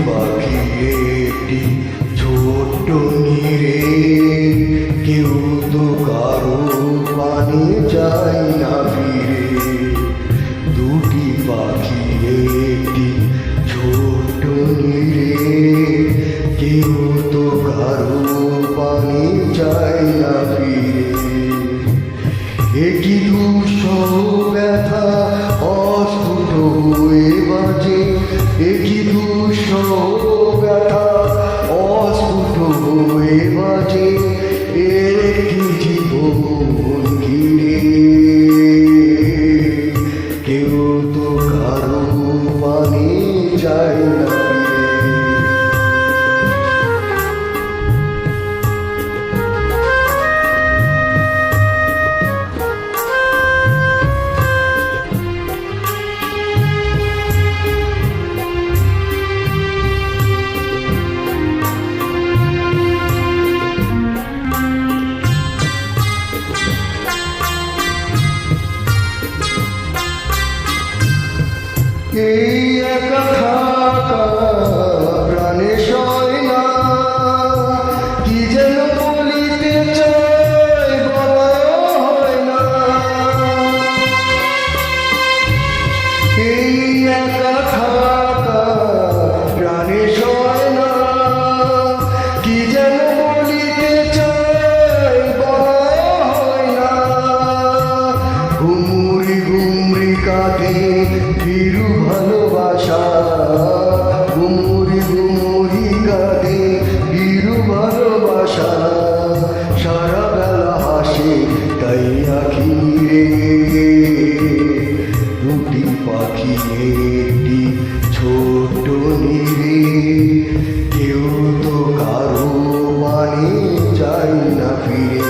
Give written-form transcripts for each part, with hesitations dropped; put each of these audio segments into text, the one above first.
পাখি একটি ছোট্ট নীরে, কেউ তো কারো পানে যায় না ফিরে। দুটি পাখি একটি ছোট্ট নীরে, কেউ তো কারো পানে যায় না ফিরে। একটি দুঃসহ ব্যথা অস্ফুট হয়ে বাজে, একটি দুঃসহ ব্যথা অস্ফুট হয়ে বাজে, একটি জীবন ঘিরে, কেউ তো কারো পানে যায় না ফিরে। এই একা থাকা প্রাণে সয় না, কি যেন বলিতে চাই বলা হয় না। এই একা থাকা প্রাণে সয় না, কি যেন বলিতে চাই বলা হয় না। ঘুমরি ঘুমরি কাঁধে ভীরু ভালোবাসা, ঘুমরি ঘুমরি কাঁধে ভীরু ভালোবাসা, সারা বেলা হাসে তাই আঁখি রে। দুটি পাখি একটি ছোট নীরে, কেউ তো কারো পানে যায় না ফিরে।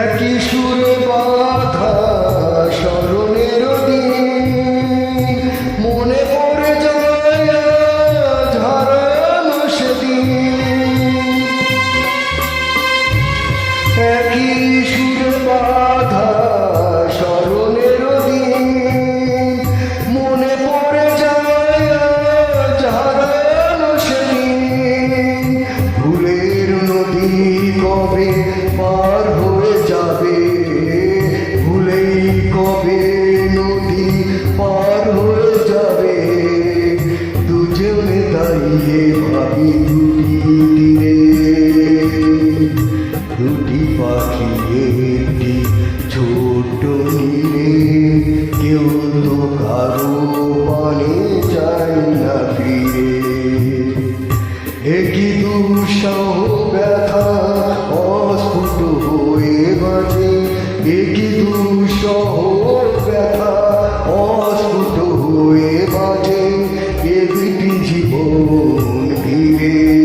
একই সুরে বাঁধা স্মরণের দিন, মনে পড়ে যায় ঝরানো সেদিন। একই সুরে বাঁধা স্মরণের দিন, মনে পড়ে যায় ঝরানো সেদিন। ভুলের নদী কবে পার হয়ে যাবে, ভুলেই কবে নদী পার হয়ে যাবে। দুজনে দাঁড়িয়ে ভাবি দুটি তীরে, দুটি পাখি একটি ছোট্ট নীরে, কেউ তো কারো পানে যায় না ফিরে। একই দুঃসহ ব্যথা অস্ফুট হয়ে বাজে, একই দুঃসহ ব্যথা অস্ফুট হয়ে বাজে, এ দুটি জীবন ঘিরে।